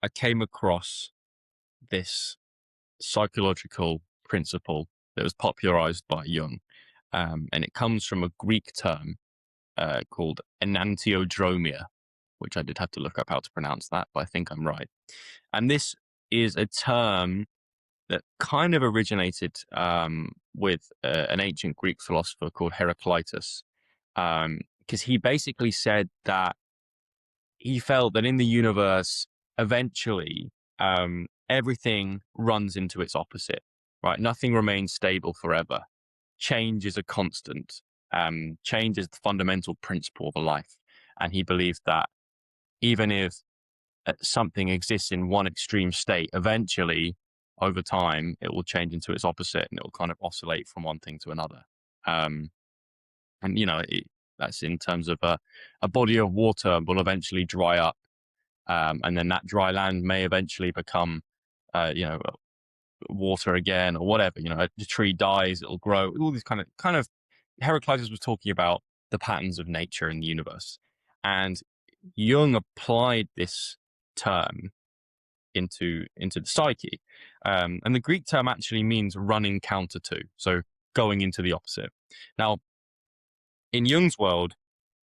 I came across this psychological principle that was popularized by Jung. And it comes from a Greek term called Enantiodromia, which I did have to look up how to pronounce that, but I think I'm right. And this is a term that kind of originated with an ancient Greek philosopher called Heraclitus, because he basically said that he felt that in the universe, eventually, everything runs into its opposite, right? Nothing remains stable forever. Change is a constant. Change is the fundamental principle of life. And he believed that even if something exists in one extreme state, eventually, over time, it will change into its opposite and it will kind of oscillate from one thing to another. And, that's in terms of a body of water will eventually dry up. And then that dry land may eventually become, water again or whatever. The tree dies, it'll grow. All these kind of. Heraclitus was talking about the patterns of nature in the universe, and Jung applied this term into the psyche. And the Greek term actually means running counter to, so going into the opposite. Now, in Jung's world,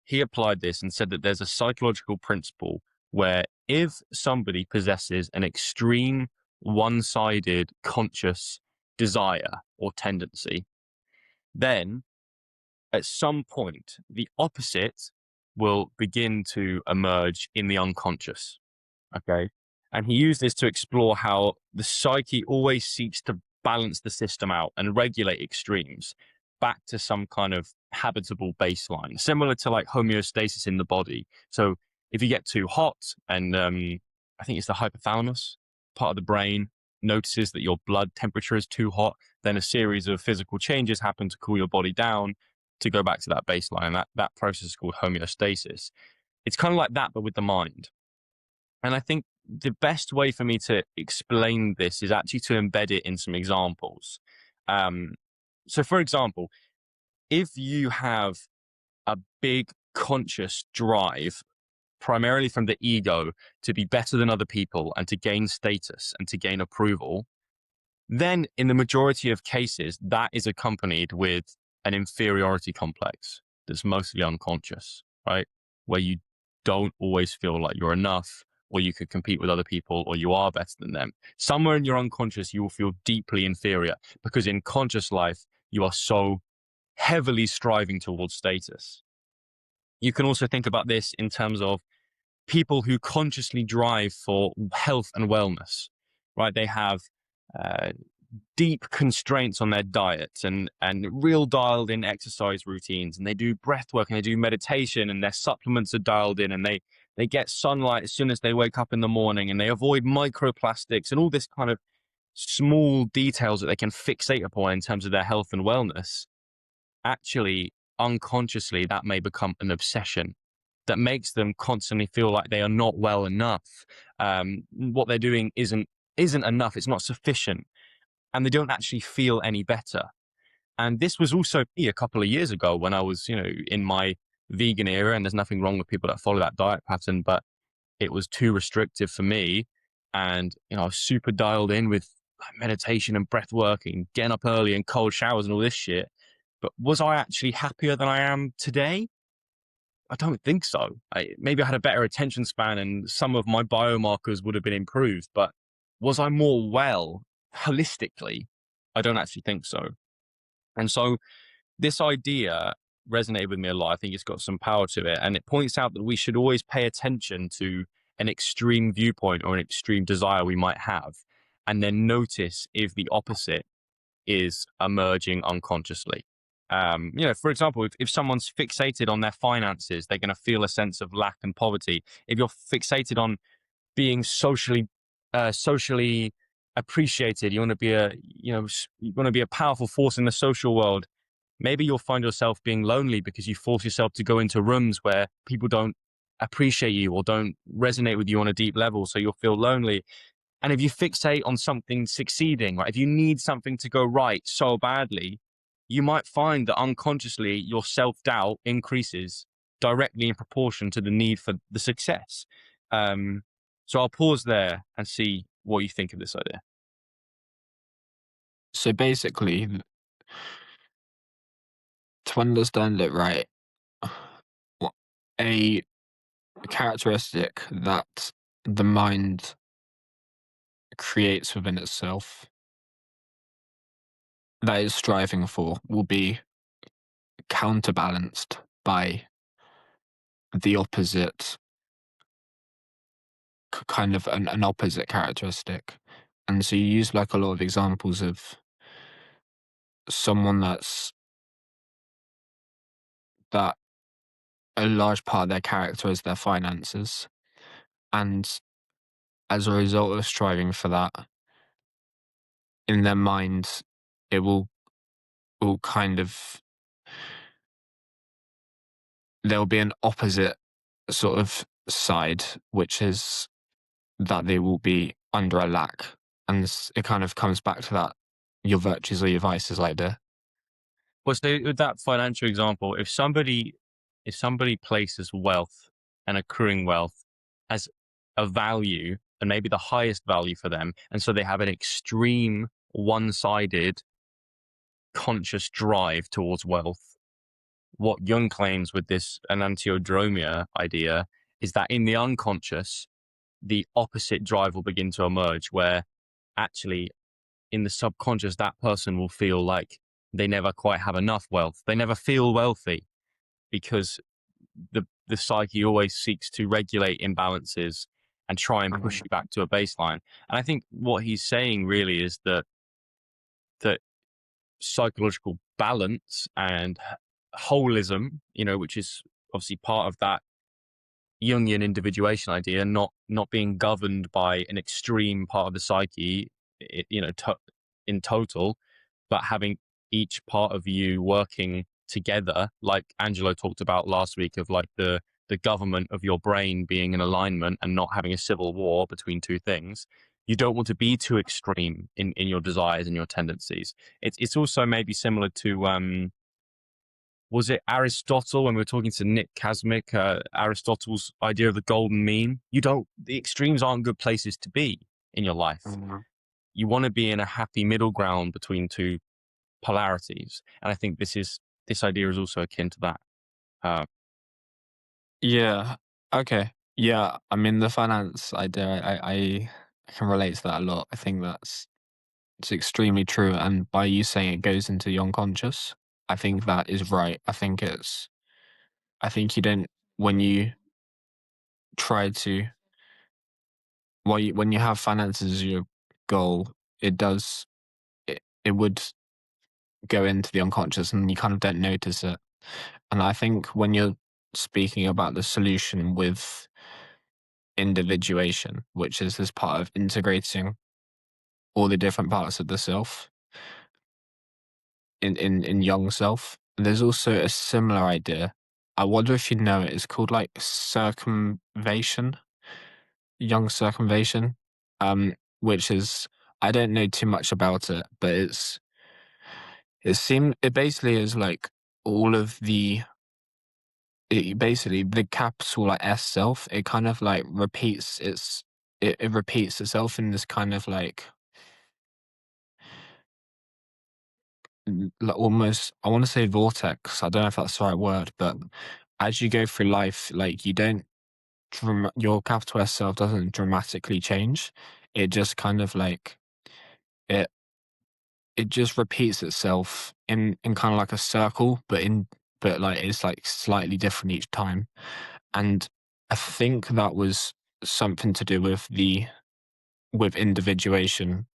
he applied this and said that there's a psychological principle where if somebody possesses an extreme one-sided conscious desire or tendency, then at some point the opposite will begin to emerge in the unconscious. Okay. And he used this to explore how the psyche always seeks to balance the system out and regulate extremes back to some kind of habitable baseline, similar to like homeostasis in the body. So if you get too hot, and I think it's the hypothalamus part of the brain notices that your blood temperature is too hot, then a series of physical changes happen to cool your body down to go back to that baseline. And that process is called homeostasis. It's kind of like that, but with the mind. And I think the best way for me to explain this is actually to embed it in some examples. So, for example, if you have a big conscious drive, primarily from the ego, to be better than other people and to gain status and to gain approval, then in the majority of cases, that is accompanied with an inferiority complex that's mostly unconscious, right? Where you don't always feel like you're enough, or you could compete with other people, or you are better than them. Somewhere in your unconscious, you will feel deeply inferior because in conscious life, you are so heavily striving towards status. You can also think about this in terms of people who consciously drive for health and wellness, right? They have deep constraints on their diet and real dialed in exercise routines, and they do breath work and they do meditation, and their supplements are dialed in, and they get sunlight as soon as they wake up in the morning, and they avoid microplastics and all this kind of small details that they can fixate upon in terms of their health and wellness. Actually, unconsciously, that may become an obsession that makes them constantly feel like they are not well enough. What they're doing isn't enough. It's not sufficient. And they don't actually feel any better. And this was also me a couple of years ago when I was, in my vegan era, and there's nothing wrong with people that follow that diet pattern, but it was too restrictive for me. And, I was super dialed in with meditation and breath work and getting up early and cold showers and all this shit. But was I actually happier than I am today? I don't think so. Maybe I had a better attention span and some of my biomarkers would have been improved, but was I more well holistically? I don't actually think so. And so this idea resonated with me a lot. I think it's got some power to it. And it points out that we should always pay attention to an extreme viewpoint or an extreme desire we might have, and then notice if the opposite is emerging unconsciously. For example, if someone's fixated on their finances, they're going to feel a sense of lack and poverty. If you're fixated on being socially appreciated, you want to be a powerful force in the social world. Maybe you'll find yourself being lonely because you force yourself to go into rooms where people don't appreciate you or don't resonate with you on a deep level, so you'll feel lonely. And if you fixate on something succeeding, right, if you need something to go right so badly, you might find that unconsciously your self-doubt increases directly in proportion to the need for the success. So I'll pause there and see what you think of this idea. So basically, to understand it right, a characteristic that the mind creates within itself that is striving for will be counterbalanced by the opposite, kind of an opposite characteristic. And so you use like a lot of examples of someone that a large part of their character is their finances. And as a result of striving for that, in their mind, it will kind of, there'll be an opposite sort of side, which is that they will be under a lack. And it kind of comes back to that, your virtues or your vices idea. Well, so with that financial example, if somebody places wealth and accruing wealth as a value, and maybe the highest value for them, and so they have an extreme one-sided conscious drive towards wealth, what Jung claims with this enantiodromia idea is that in the unconscious, the opposite drive will begin to emerge, where actually in the subconscious, that person will feel like they never quite have enough wealth. They never feel wealthy because the psyche always seeks to regulate imbalances and try and push you back to a baseline. And I think what he's saying really is that psychological balance and holism, which is obviously part of that Jungian individuation idea, not being governed by an extreme part of the psyche, in total, but having each part of you working together, like Angelo talked about last week, of like the government of your brain being in alignment and not having a civil war between two things. You don't want to be too extreme in your desires and your tendencies. It's also maybe similar to was it Aristotle, when we were talking to Nick Kazmic, Aristotle's idea of the golden mean? The extremes aren't good places to be in your life. Mm-hmm. You want to be in a happy middle ground between two polarities. And I think this idea is also akin to that. Yeah. Okay. Yeah. I mean, the finance idea, I can relate to that a lot. I think it's extremely true. And by you saying it goes into the unconscious, I think that is right. I think you don't, when you try to, when you have finances as your goal, it would go into the unconscious and you kind of don't notice it. And I think when you're speaking about the solution with individuation, which is this part of integrating all the different parts of the self in young self, there's also a similar idea. I wonder if you know it. It's called like circumvention, young circumvention, which is, I don't know too much about it, but it basically is like all of basically the capital like S self, it kind of like it repeats itself in this kind of like almost, I want to say vortex. I don't know if that's the right word, but as you go through life, like your capital S self doesn't dramatically change. It just kind of like it just repeats itself in kind of like a circle, but like it's like slightly different each time. And I think that was something to do with individuation.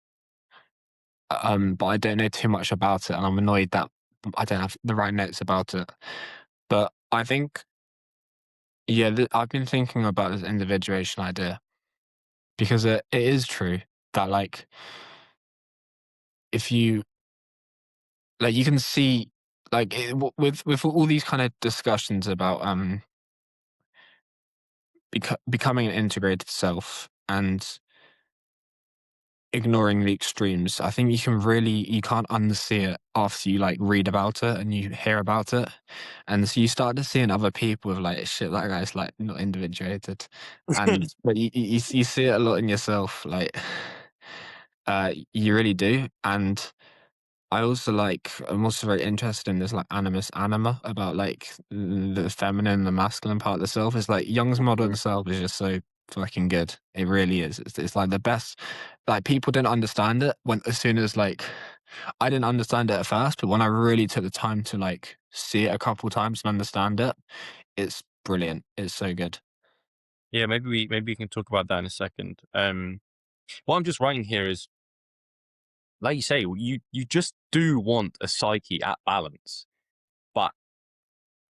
But I don't know too much about it, and I'm annoyed that I don't have the right notes about it. But I think, yeah, I've been thinking about this individuation idea because it is true that like if you like you can see like with all these kind of discussions about becoming an integrated self, and ignoring the extremes. I think you can't unsee it after you like read about it and you hear about it. And so you start to see in other people with like, shit, that guy's like not individuated. And but you see it a lot in yourself, like you really do. And I'm also very interested in this like animus anima about like the feminine and the masculine part of the self. It's like Jung's modern self is just so fucking good. It really is. It's like the best. Like people didn't understand it when as soon as like I didn't understand it at first, but when I really took the time to like see it a couple times and understand it, it's brilliant. It's so good. Yeah, maybe we can talk about that in a second. What I'm just writing here is, like you say, you just do want a psyche at balance, but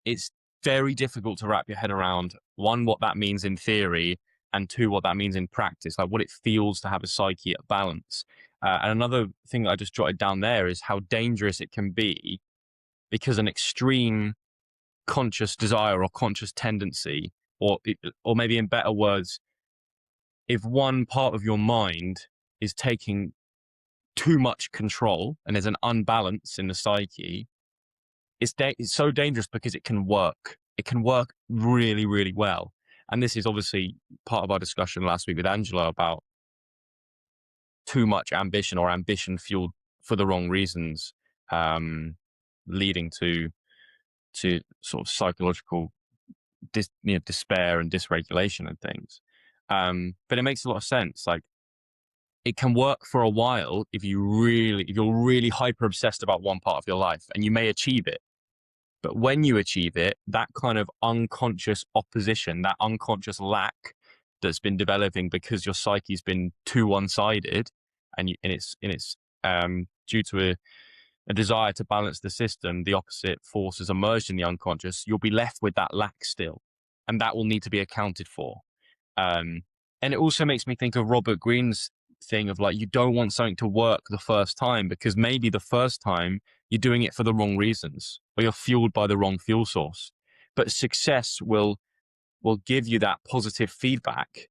it's very difficult to wrap your head around, one, what that means in theory, and two, what that means in practice, like what it feels to have a psyche at balance. And another thing that I just jotted down there is how dangerous it can be, because an extreme conscious desire or conscious tendency, or maybe in better words, if one part of your mind is taking too much control and there's an unbalance in the psyche, it's so dangerous because it can work. It can work really, really well. And this is obviously part of our discussion last week with Angelo about too much ambition or ambition fueled for the wrong reasons, leading to sort of psychological despair and dysregulation and things. But it makes a lot of sense. Like, it can work for a while if you're really hyper obsessed about one part of your life, and you may achieve it. But when you achieve it, that kind of unconscious opposition, that unconscious lack that's been developing because your psyche's been too one-sided, and it's due to a desire to balance the system, the opposite force has emerged in the unconscious. You'll be left with that lack still, and that will need to be accounted for. Um, and it also makes me think of Robert Greene's thing of like, you don't want something to work the first time, because maybe the first time you're doing it for the wrong reasons, or you're fueled by the wrong fuel source. But success will give you that positive feedback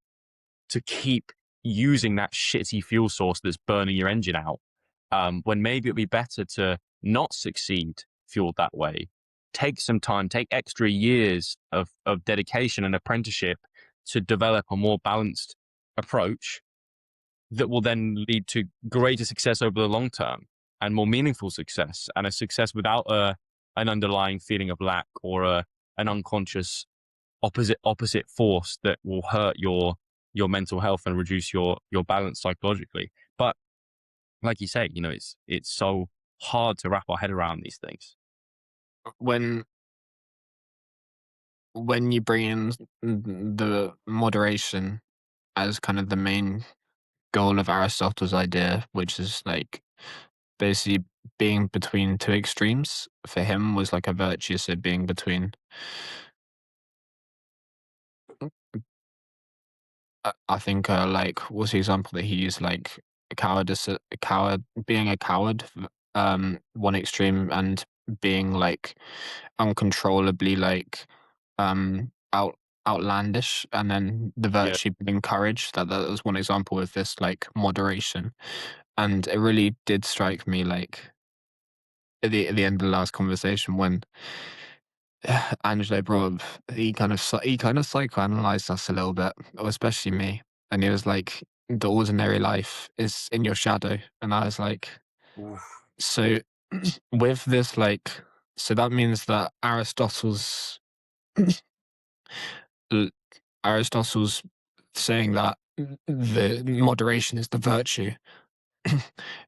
to keep using that shitty fuel source that's burning your engine out. When maybe it'd be better to not succeed fueled that way. Take some time, take extra years of dedication and apprenticeship to develop a more balanced approach that will then lead to greater success over the long term, and more meaningful success, and a success without an underlying feeling of lack, or an unconscious opposite force that will hurt your mental health and reduce your balance psychologically. But like you say, it's so hard to wrap our head around these things. When you bring in the moderation as kind of the main goal of Aristotle's idea, which is like basically being between two extremes, for him was like a virtue. So being between, I think, like, what's the example that he used? Like a coward, being a coward, one extreme, and being like uncontrollably like outlandish, and then the Yeah. virtue being courage. That was one example of this like moderation. And it really did strike me, like at the end of the last conversation, when Angelo brought up, he kind of psychoanalyzed us a little bit, or especially me, and he was like, the ordinary life is in your shadow. And I was like, Oof. so with this, like, so that means that l- Aristotle's saying that the moderation is the virtue.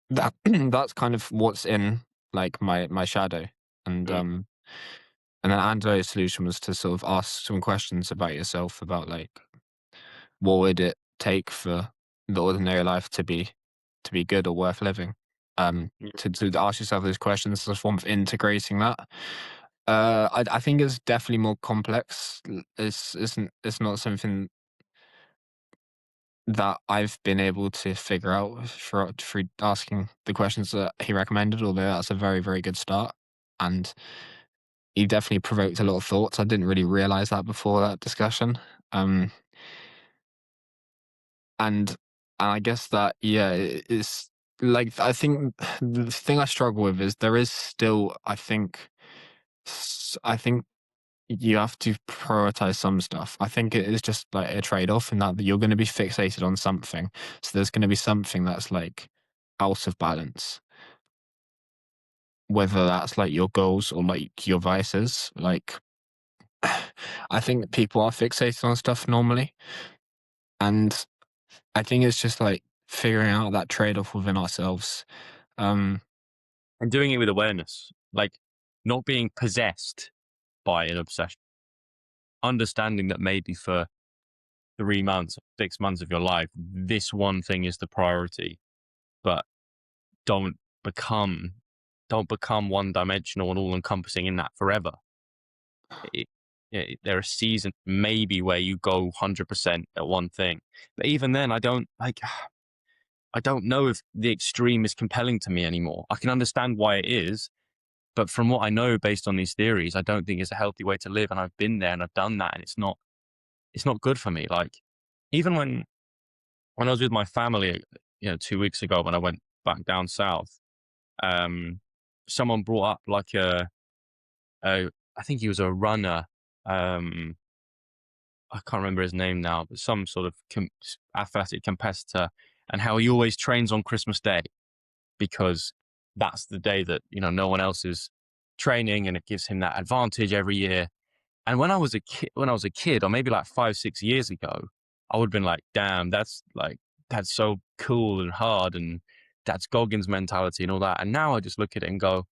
That's kind of what's in like my shadow. And Mm. and then Angelo's solution was to sort of ask some questions about yourself, about like, what would it take for the ordinary life to be good or worth living? Yeah. To ask yourself those questions as a form of integrating that. I think it's definitely more complex. It's not something that I've been able to figure out through asking the questions that he recommended, although that's a very, very good start. And he definitely provoked a lot of thoughts. I didn't really realize that before that discussion. And And I guess that, yeah, it's like, I think the thing I struggle with is there is still, I think you have to prioritize some stuff. I think it is just like a trade-off in that you're going to be fixated on something. So there's going to be something that's like out of balance, whether that's like your goals or like your vices. Like, I think people are fixated on stuff normally. And I think it's just like figuring out that trade-off within ourselves. Um, And doing it with awareness, like not being possessed by an obsession, understanding that maybe for 3 months, 6 months of your life, this one thing is the priority, but don't become one dimensional and all encompassing in that forever. There are seasons maybe where you go 100% at one thing, but even then, I don't know if the extreme is compelling to me anymore. I can understand why it is, but from what I know based on these theories, I don't think it's a healthy way to live. And I've been there and I've done that, and it's not good for me. Like even when I was with my family, 2 weeks ago when I went back down south, someone brought up like I think he was a runner. I can't remember his name now, but some sort of athletic competitor, and how he always trains on Christmas Day because that's the day that no one else is training, and it gives him that advantage every year. And when I was a kid, or maybe like 5, 6 years ago, I would have been like, "Damn, that's so cool and hard, and that's Goggins mentality and all that." And now I just look at it and go,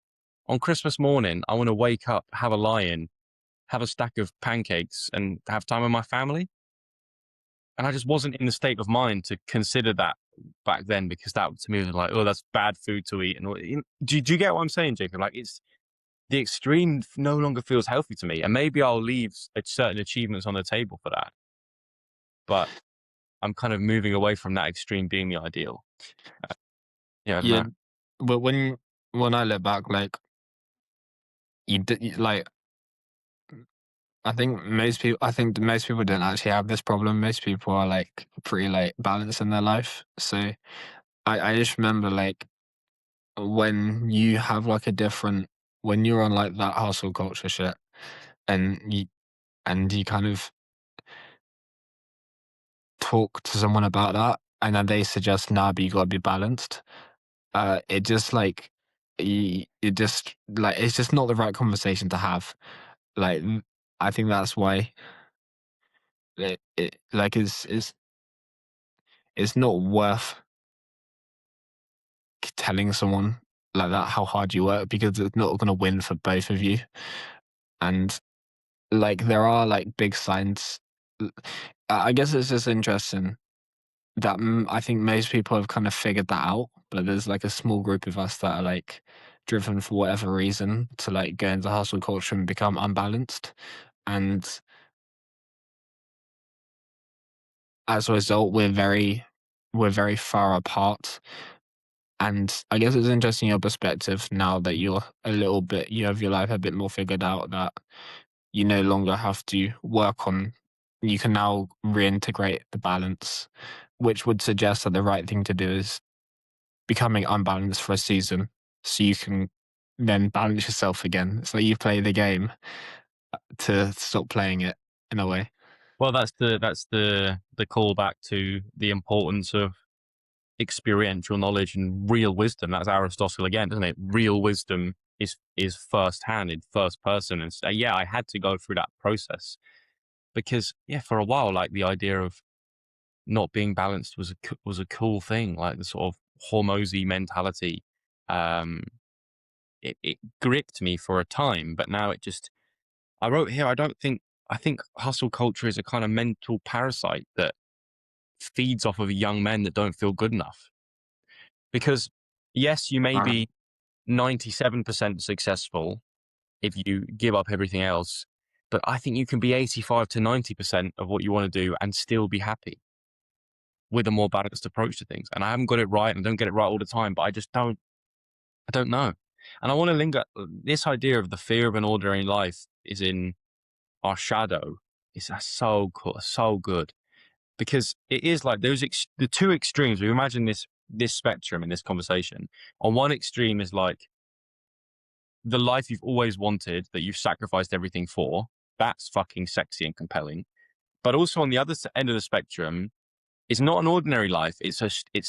on Christmas morning, I want to wake up, have a lie-in, have a stack of pancakes, and have time with my family. And I just wasn't in the state of mind to consider that back then, because that to me was like, oh, that's bad food to eat. And do you get what I'm saying, Jacob? Like it's the extreme no longer feels healthy to me, and maybe I'll leave certain achievements on the table for that. But I'm kind of moving away from that extreme being the ideal. Yeah, I don't yeah, know. but when I look back, like like I think most people don't actually have this problem. Most people are like pretty like balanced in their life. So I just remember like when you have like when you're on like that hustle culture shit, and you kind of talk to someone about that, and then they suggest, nah, but you gotta be balanced. It just like it just like it's just not the right conversation to have. Like I think that's why it like it's not worth telling someone like that how hard you work, because it's not going to win for both of you. And like there are like big signs. I guess it's just interesting that I think most people have kind of figured that out, but there's like a small group of us that are like driven for whatever reason to like go into hustle culture and become unbalanced. And as a result, we're very far apart. And I guess it's interesting your perspective now that you have your life a bit more figured out, that you no longer have to you can now reintegrate the balance, which would suggest that the right thing to do is becoming unbalanced for a season so you can then balance yourself again. So you play the game to stop playing it in a way. Well, that's the callback to the importance of experiential knowledge and real wisdom. That's Aristotle again, isn't it? Real wisdom is first hand, in first person. And so, yeah, I had to go through that process because for a while, like the idea of not being balanced was a cool thing, like the sort of hormosy mentality. Um, it gripped me for a time, but now I wrote here, I think hustle culture is a kind of mental parasite that feeds off of young men that don't feel good enough. Because yes, you may Um, be 97% successful if you give up everything else, but I think you can be 85 to 90% of what you want to do and still be happy with a more balanced approach to things. And I haven't got it right, and I don't get it right all the time, but I don't know. And I want to linger, this idea of the fear of an ordinary life is in our shadow. It's so cool, so good. because it is like the two extremes. We imagine this spectrum in this conversation. On one extreme is like the life you've always wanted that you've sacrificed everything for. That's fucking sexy and compelling. But also on the other end of the spectrum, it's not an ordinary life. It's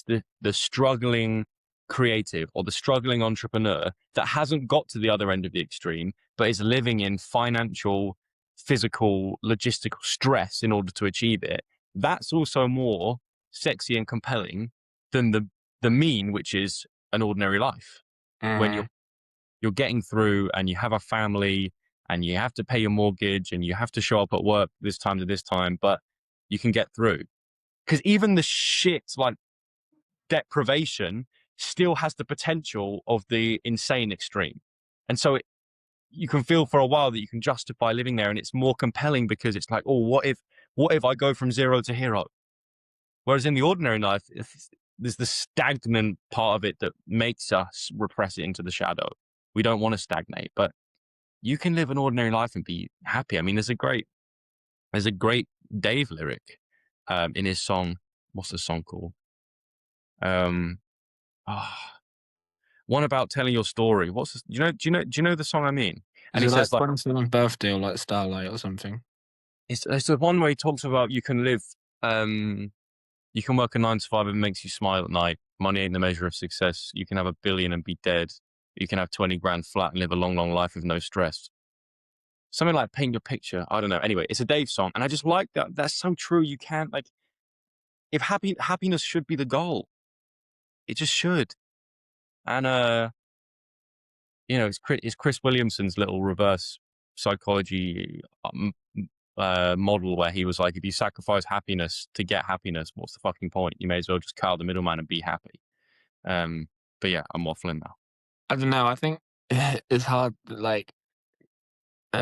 the struggling creative or the struggling entrepreneur that hasn't got to the other end of the extreme, but is living in financial, physical, logistical stress in order to achieve it. That's also more sexy and compelling than the mean, which is an ordinary life when you're getting through and you have a family and you have to pay your mortgage and you have to show up at work this time to this time, but you can get through. Because even the shit like deprivation still has the potential of the insane extreme. And so you can feel for a while that you can justify living there, and it's more compelling because it's like, oh, what if I go from zero to hero? Whereas in the ordinary life, there's the stagnant part of it that makes us repress it into the shadow. We don't want to stagnate, but you can live an ordinary life and be happy. I mean, there's a great Dave lyric in his song. What's the song called? One about telling your story. Do you know the song I mean? And Is he it like says like 27th birthday or like Starlight or something? it's the one where he talks about you can live you can work a 9 to 5 and it makes you smile at night. Money ain't the measure of success. You can have $1 billion and be dead. You can have 20 grand flat and live a long, long life with no stress. Something like paint your picture. I don't know. Anyway, it's a Dave song, and I just like that. That's so true. You can't like if happiness should be the goal. It just should. And it's Chris Williamson's little reverse psychology model where he was like, if you sacrifice happiness to get happiness, what's the fucking point? You may as well just cut out the middleman and be happy. But yeah, I'm waffling now. I don't know. I think it's hard, like,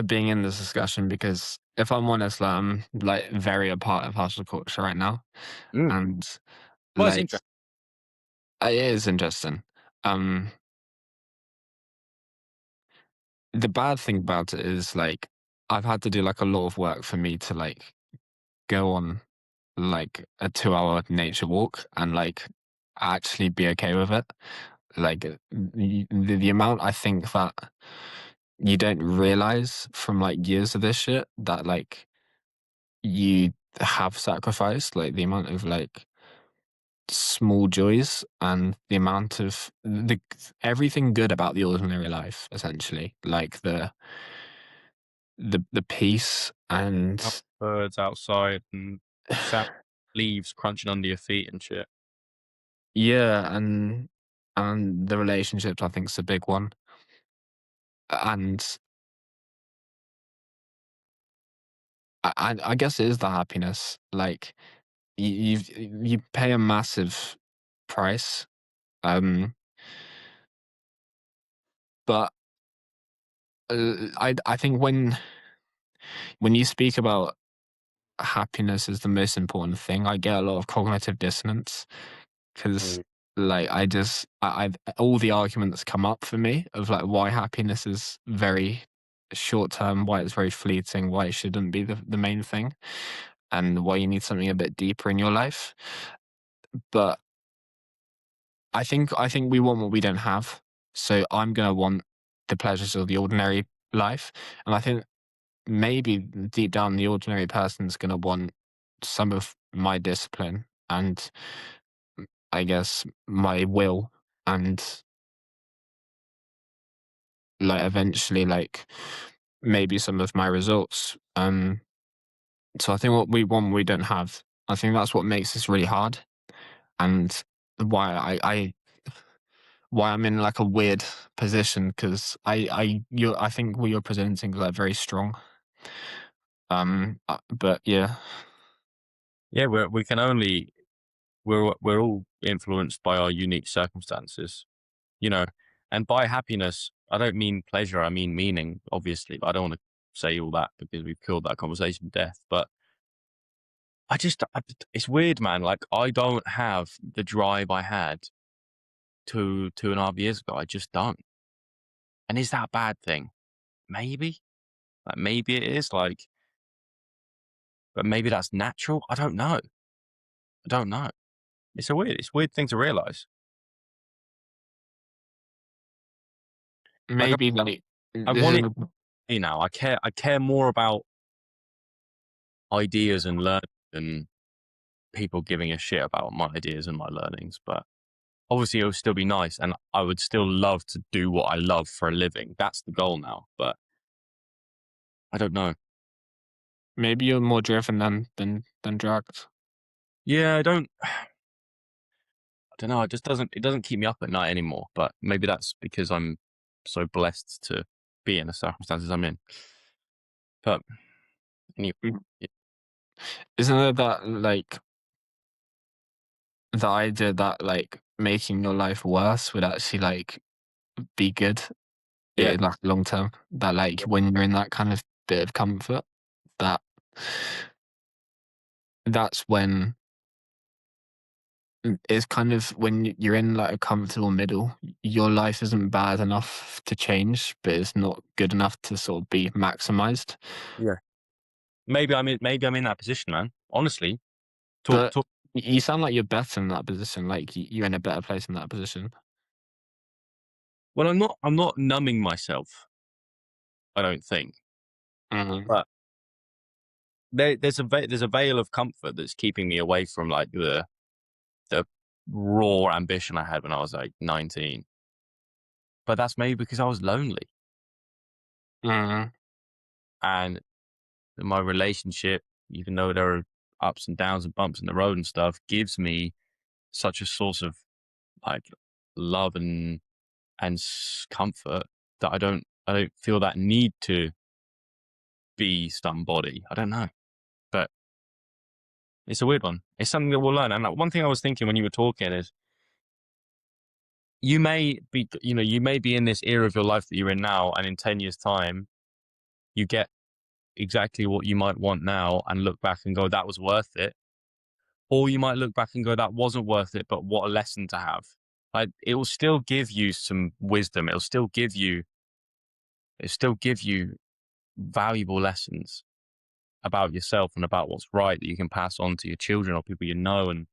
being in this discussion because if I'm honest, like, I'm like very a part of hustle culture right now, and Well, it's like interesting. it is interesting. Um, the bad thing about it is like I've had to do like a lot of work for me to like go on like a 2-hour nature walk and like actually be okay with it. Like the amount I think that you don't realize from like years of this shit that like you have sacrificed, like the amount of like small joys and the amount of everything good about the ordinary life, essentially, like the peace and Birds outside and sound leaves crunching under your feet and shit. yeah, and the relationships I think is a big one, and I guess it is the happiness. Like you pay a massive price, but I think when you speak about happiness as the most important thing, I get a lot of cognitive dissonance because like I all the arguments come up for me of like why happiness is very short term, why it's very fleeting, why it shouldn't be the main thing, and why you need something a bit deeper in your life. But I think we want what we don't have. So I'm gonna want the pleasures of the ordinary life. And I think maybe deep down the ordinary person's gonna want some of my discipline and I guess my will and like eventually like maybe some of my results. So I think what we want we don't have. I think that's what makes this really hard and why why I'm in like a weird position because I think what you're presenting is like very strong. But yeah, Yeah, we're all influenced by our unique circumstances, you know. And by happiness, I don't mean pleasure, I mean meaning, obviously. But I don't want to say all that because we've killed that conversation to death. But it's weird, man. Like I don't have the drive I had 2.5 years ago. I just don't. And is that a bad thing? Maybe. Like maybe it is. Like, but maybe that's natural. I don't know. I don't know. It's a weird thing to realize. Like Maybe like I this want is it now. I care more about ideas and learning than people giving a shit about my ideas and my learnings. But obviously, it would still be nice, and I would still love to do what I love for a living. That's the goal now. But I don't know. maybe you're more driven than dragged. Yeah, I don't. I don't know. It doesn't keep me up at night anymore. But maybe that's because I'm so blessed to be in the circumstances I'm in. But anyway, Mm. yeah, Isn't it that like the idea that like making your life worse would actually like be good yeah, in like long term? That like when you're in that kind of bit of comfort, that that's when it's kind of when you're in like a comfortable middle, your life isn't bad enough to change, but it's not good enough to sort of be maximized. yeah. Maybe I'm in that position, man. Honestly, But talk. you sound like you're better in that position. Like you're in a better place in that position. Well, I'm not numbing myself. I don't think. Mm, But there's a veil of comfort that's keeping me away from like the raw ambition I had when I was like 19. But that's maybe because I was lonely, mm. and my relationship, even though there are ups and downs and bumps in the road and stuff, gives me such a source of like love and comfort that I don't feel that need to be somebody. I don't know, but it's a weird one. It's something that we'll learn. And one thing I was thinking when you were talking is you may be, you may be in this era of your life that you're in now, and in 10 years' time, you get exactly what you might want now and look back and go, that was worth it. Or you might look back and go, that wasn't worth it, but what a lesson to have. Like it will still give you some wisdom. It'll still give you valuable lessons about yourself and about what's right that you can pass on to your children or people you know. And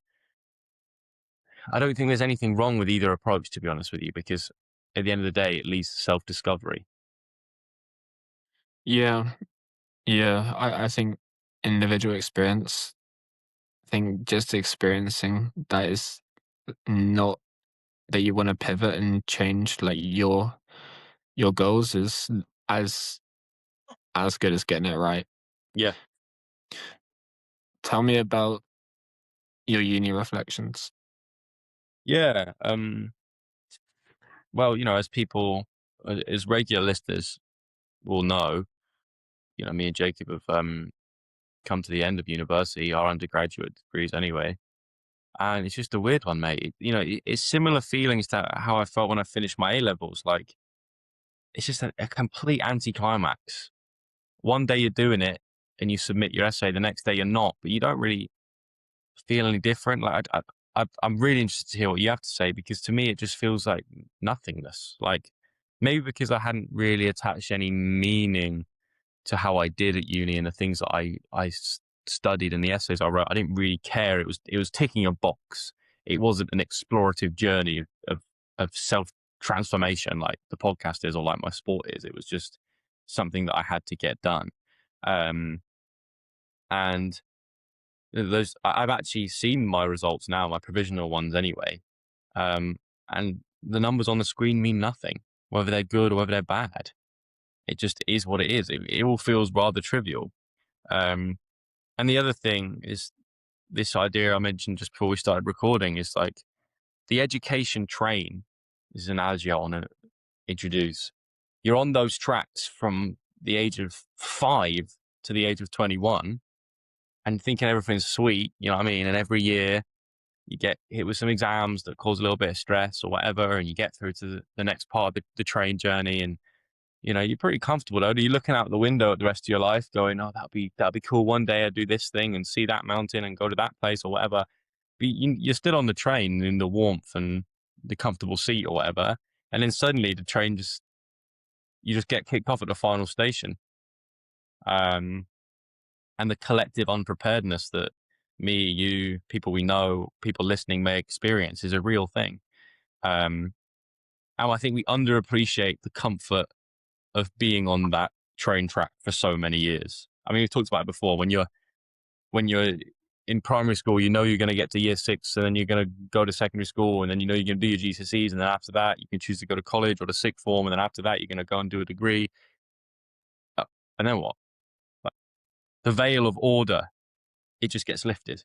I don't think there's anything wrong with either approach, to be honest with you, because at the end of the day, it leads to self-discovery. Yeah, yeah. I think individual experience. I think just experiencing that is not that you want to pivot and change like your goals is as as good as getting it right. Yeah. Tell me about your uni reflections. Yeah. Well, as people, as regular listeners will know, me and Jacob have come to the end of university, our undergraduate degrees anyway. And it's just a weird one, mate. It's similar feelings to how I felt when I finished my A levels. Like, it's just a complete anticlimax. One day you're doing it and you submit your essay, the next day you're not, but you don't really feel any different. Like, I'm really interested to hear what you have to say, because to me, it just feels like nothingness. Like, maybe because I hadn't really attached any meaning to how I did at uni and the things that I studied and the essays I wrote. I didn't really care. It was ticking a box. It wasn't an explorative journey of self transformation like the podcast is or like my sport is. It was just something that I had to get done. Um, and I've actually seen my results now, my provisional ones anyway. And the numbers on the screen mean nothing, whether they're good or whether they're bad. It just is what it is. It all feels rather trivial. Um, and the other thing is this idea I mentioned just before we started recording is like the education train is an analogy I want to introduce. You're on those tracks from the age of 5 to the age of 21 and thinking everything's sweet, you know what I mean? And every year you get hit with some exams that cause a little bit of stress or whatever, and you get through to the next part of the train journey, and you're pretty comfortable though. You're looking out the window at the rest of your life going, oh, that'll be cool. One day I'd do this thing and see that mountain and go to that place or whatever. But you're still on the train in the warmth and the comfortable seat or whatever. And then suddenly the train you just get kicked off at the final station. And the collective unpreparedness that me, you, people we know, people listening may experience is a real thing. And I think we underappreciate the comfort of being on that train track for so many years. I mean, we've talked about it before. When you're in primary school, you know you're going to get to year 6, and then you're going to go to secondary school, and then you know you're going to do your GCSEs, and then after that, you can choose to go to college or to sixth form, and then after that, you're going to go and do a degree. And then what? Like, the veil of order, it just gets lifted.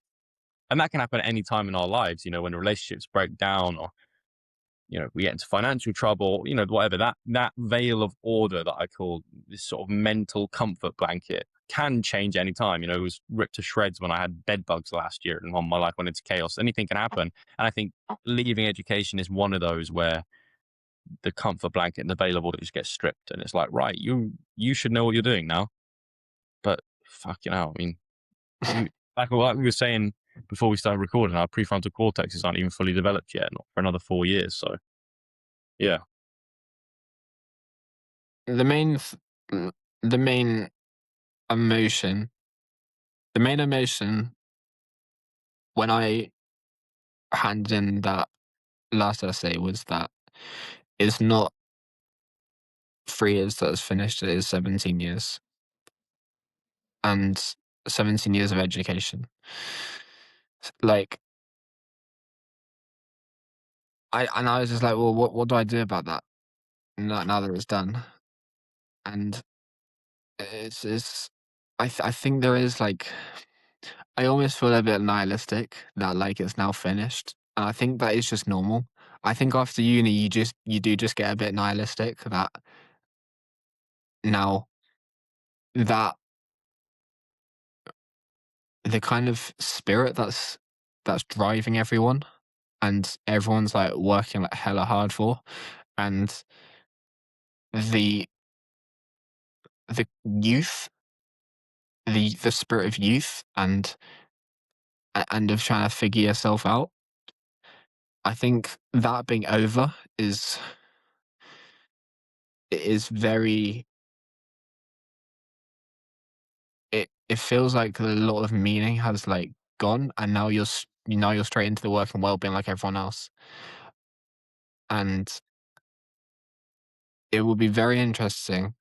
And that can happen at any time in our lives, you know, when relationships break down, or, you know, we get into financial trouble, you know, whatever. That veil of order that I call this sort of mental comfort blanket can change any time. You know, it was ripped to shreds when I had bed bugs last year, and my life went into chaos. Anything can happen. And I think leaving education is one of those where the comfort blanket and the veil of order just gets stripped. And it's like, right, you should know what you're doing now. But fucking hell, I mean, like we were saying before we started recording, our prefrontal cortexes aren't even fully developed yet, not for another 4 years. So, yeah. The main emotion, when I handed in that last essay was that it's not 3 years that has finished, it is 17 years. And 17 years of education. Like, I was just like, well, what do I do about that now that it's done? And it's I think there is, like, I almost feel a bit nihilistic that, like, it's now finished. And I think that is just normal. I think after uni, you do just get a bit nihilistic that now that the kind of spirit that's driving everyone, and everyone's like working like hella hard for, and the youth, the spirit of youth, and of trying to figure yourself out. I think that being over is very. It feels like a lot of meaning has like gone, and now you're straight into the work and well-being like everyone else. And it will be very interesting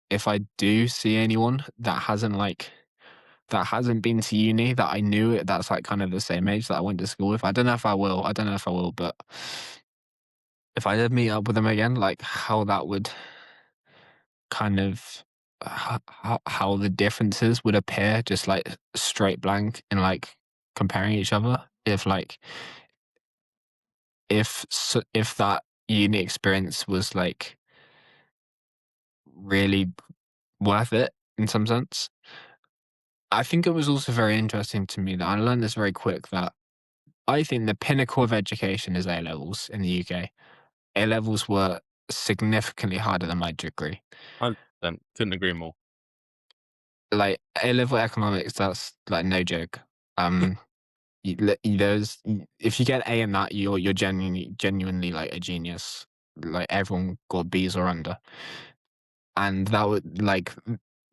if I do see anyone that hasn't been to uni that I knew that's like kind of the same age that I went to school with. I don't know if I will, but if I did meet up with them again, like how that would kind of how the differences would appear just like straight blank in like comparing each other. If that uni experience was like really worth it in some sense. I think it was also very interesting to me that I learned this very quick, that I think the pinnacle of education is A levels in the UK. A levels were significantly harder than my degree. 100%. Couldn't agree more. Like A level economics, that's like no joke. If you get A in that, you're genuinely like a genius. Like everyone got B's or under, and that would like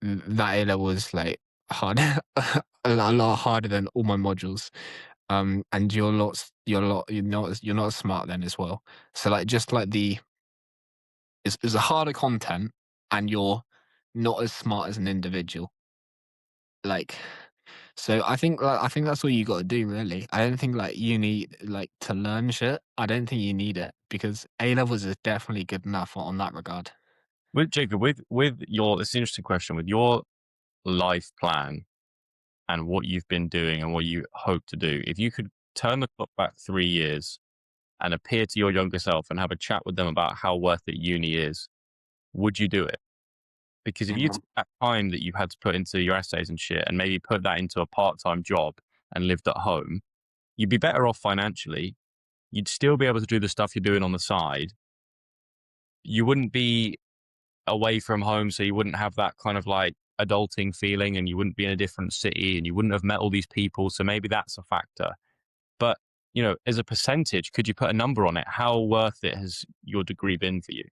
that A level was like hard, a lot harder than all my modules. And you're not smart then as well. So like just like it's a harder content, and you're not as smart as an individual. Like, so I think that's all you got to do really. I don't think like you need like to learn shit. I don't think you need it, because A levels is definitely good enough on that regard. With Jacob, with your, it's an interesting question, with your life plan and what you've been doing and what you hope to do, if you could turn the clock back 3 years and appear to your younger self and have a chat with them about how worth it uni is, would you do it? Because if you took that time that you had to put into your essays and shit and maybe put that into a part-time job and lived at home, you'd be better off financially. You'd still be able to do the stuff you're doing on the side. You wouldn't be away from home, so you wouldn't have that kind of like adulting feeling, and you wouldn't be in a different city, and you wouldn't have met all these people. So maybe that's a factor. But, you know, as a percentage, could you put a number on it? How worth it has your degree been for you?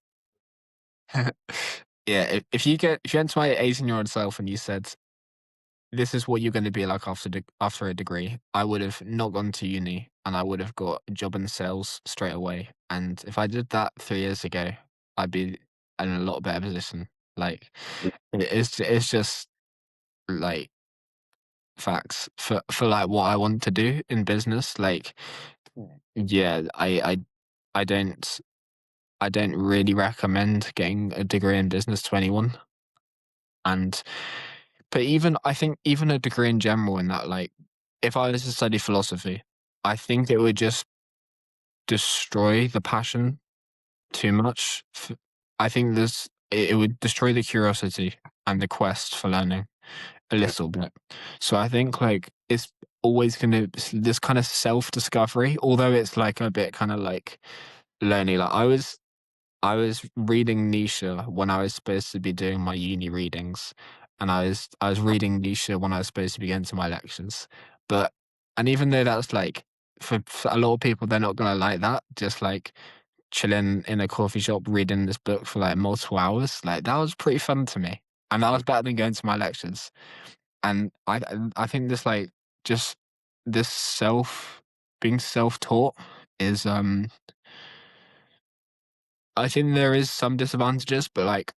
Yeah, if you went to my 18-year-old self and you said, this is what you're going to be like after a degree, I would have not gone to uni and I would have got a job in sales straight away. And if I did that 3 years ago, I'd be in a lot better position. Like it's just like facts for like what I want to do in business. Like yeah, I don't I don't really recommend getting a degree in business to anyone. And but even I think even a degree in general in that, like, if I was to study philosophy, I think it would just destroy the passion too much. I think it would destroy the curiosity and the quest for learning a little bit. So I think like it's always gonna this kind of self-discovery, although it's like a bit kind of like learning. Like I was reading Nietzsche when I was supposed to be doing my uni readings, and I was reading Nietzsche when I was supposed to be going to my lectures. But and even though that's like for a lot of people, they're not gonna like that. Just like chilling in a coffee shop reading this book for like multiple hours, like that was pretty fun to me, and that was better than going to my lectures. And I think this like just this being self-taught is I think there is some disadvantages, but like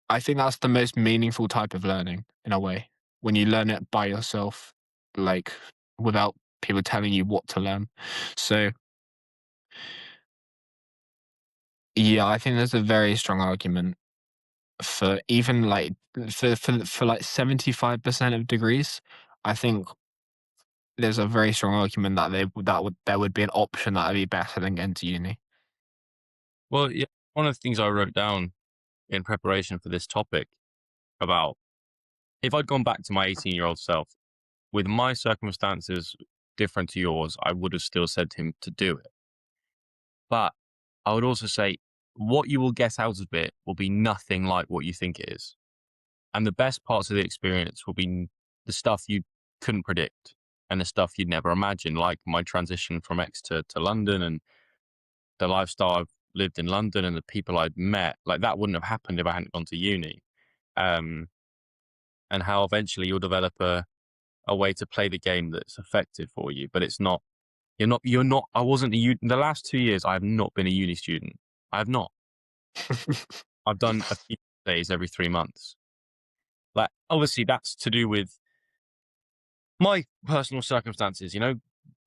I think that's the most meaningful type of learning in a way. When you learn it by yourself, like without people telling you what to learn. So yeah, I think there's a very strong argument for even like for like 75% of degrees. I think there's a very strong argument that there would be an option that would be better than getting to uni. Well, yeah, one of the things I wrote down in preparation for this topic about if I'd gone back to my 18-year-old self with my circumstances different to yours, I would have still said to him to do it. But I would also say what you will get out of it will be nothing like what you think it is. And the best parts of the experience will be the stuff you couldn't predict and the stuff you'd never imagine, like my transition from Exeter to London and the lifestyle I've lived in London and the people I'd met. Like that wouldn't have happened if I hadn't gone to uni. Um, and how eventually you'll develop a way to play the game that's effective for you, but it's not. You're not. I wasn't the last 2 years. I have not been a uni student. I have not. I've done a few days every 3 months. Like obviously that's to do with my personal circumstances.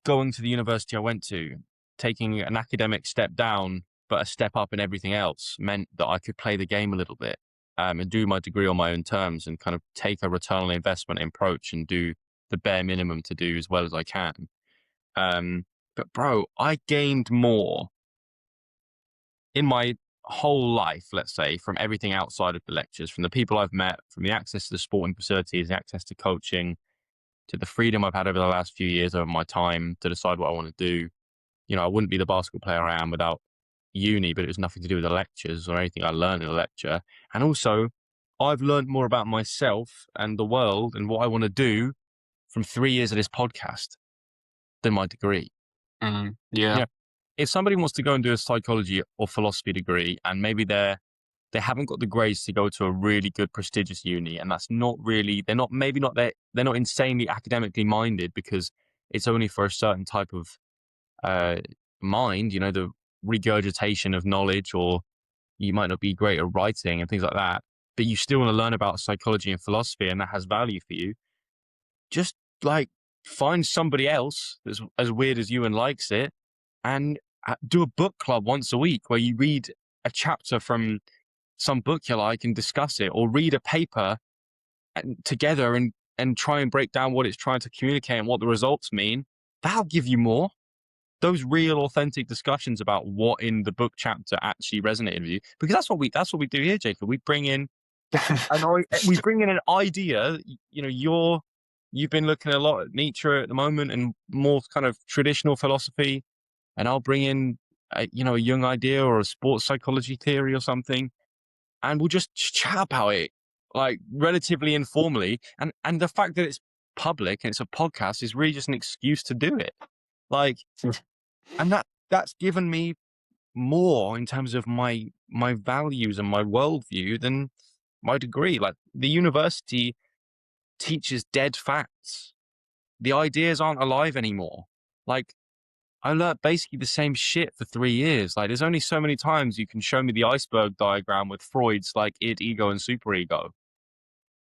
Going to the university I went to, taking an academic step down, but a step up in everything else meant that I could play the game a little bit and do my degree on my own terms and kind of take a return on investment approach and do the bare minimum to do as well as I can. But bro, I gained more in my whole life, let's say, from everything outside of the lectures, from the people I've met, from the access to the sporting facilities, the access to coaching, to the freedom I've had over the last few years of my time to decide what I want to do. I wouldn't be the basketball player I am without uni, but it was nothing to do with the lectures or anything I learned in a lecture. And also, I've learned more about myself and the world and what I want to do from 3 years of this podcast than my degree. Yeah. If somebody wants to go and do a psychology or philosophy degree and maybe they haven't got the grades to go to a really good prestigious uni, and that's not really, they're not insanely academically minded because it's only for a certain type of mind, the regurgitation of knowledge, or you might not be great at writing and things like that, but you still want to learn about psychology and philosophy and that has value for you. Just like find somebody else that's as weird as you and likes it and do a book club once a week where you read a chapter from some book you like and discuss it, or read a paper together and try and break down what it's trying to communicate and what the results mean. That'll give you more. Those real authentic discussions about what in the book chapter actually resonated with you, because that's what we do here, Jacob. We bring in an idea. You've been looking a lot at Nietzsche at the moment and more kind of traditional philosophy, and I'll bring in a Jung idea or a sports psychology theory or something, and we'll just chat about it like relatively informally. And the fact that it's public and it's a podcast is really just an excuse to do it. Like, and that's given me more in terms of my values and my worldview than my degree. Like the university, teaches dead facts. The ideas aren't alive anymore. Like, I learned basically the same shit for 3 years. Like, there's only so many times you can show me the iceberg diagram with Freud's like id, ego, and superego.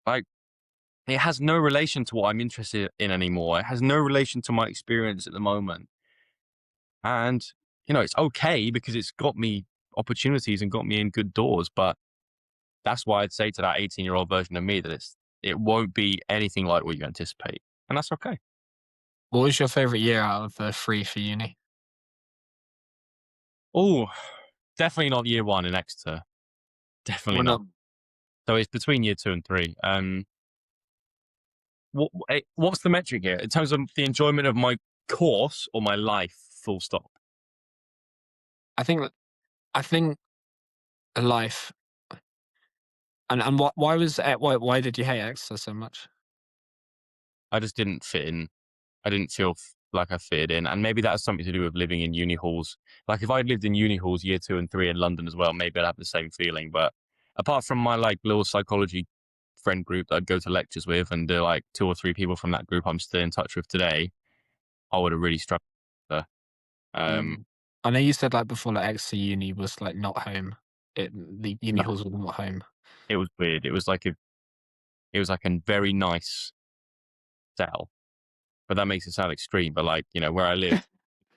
Like, it has no relation to what I'm interested in anymore. It has no relation to my experience at the moment. And, it's okay because it's got me opportunities and got me in good doors. But that's why I'd say to that 18-year-old version of me that it won't be anything like what you anticipate. And that's okay. What was your favorite year out of the 3 for uni? Oh, definitely not year 1 in Exeter. Definitely Well, not. not. So it's between year 2 and 3. What's the metric here in terms of the enjoyment of my course or my life? Full stop. I think life. And why did you hate Exeter so much? I just didn't fit in. I didn't feel like I fitted in, and maybe that has something to do with living in uni halls. Like if I'd lived in uni halls year 2 and 3 in London as well, maybe I'd have the same feeling. But apart from my like little psychology friend group that I'd go to lectures with, and the like 2 or 3 people from that group I'm still in touch with today, I would have really struggled. Um, I know you said like before, like Exeter uni was like not home. The uni no, halls were not home. it was weird. It was like a very nice cell, but that makes it sound extreme. But like where I live,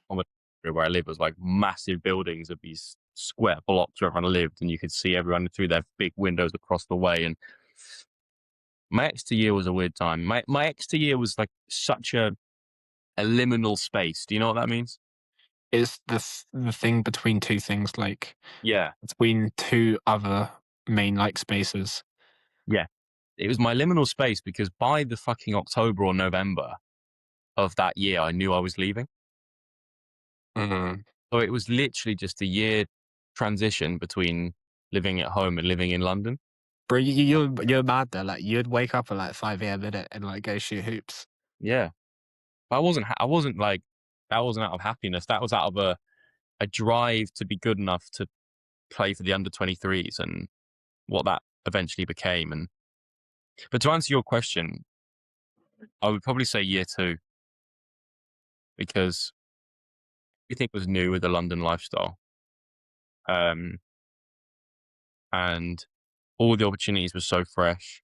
where I live was like massive buildings of these square blocks where everyone lived, and you could see everyone through their big windows across the way. And my Exeter year was a weird time. My Exeter year was like such a liminal space. Do you know what that means? It's the thing between two things, like Yeah. between two other main like spaces. Yeah. It was my liminal space because by the fucking October or November of that year, I knew I was leaving. Mm. So it was literally just a year transition between living at home and living in London. Bro, you're mad though. Like you'd wake up at like 5 a.m. in it and like go shoot hoops. Yeah. But I wasn't like, that wasn't out of happiness. That was out of a drive to be good enough to play for the under 23s and what that eventually became. But to answer your question, I would probably say year 2 because everything was new with the London lifestyle. And all the opportunities were so fresh.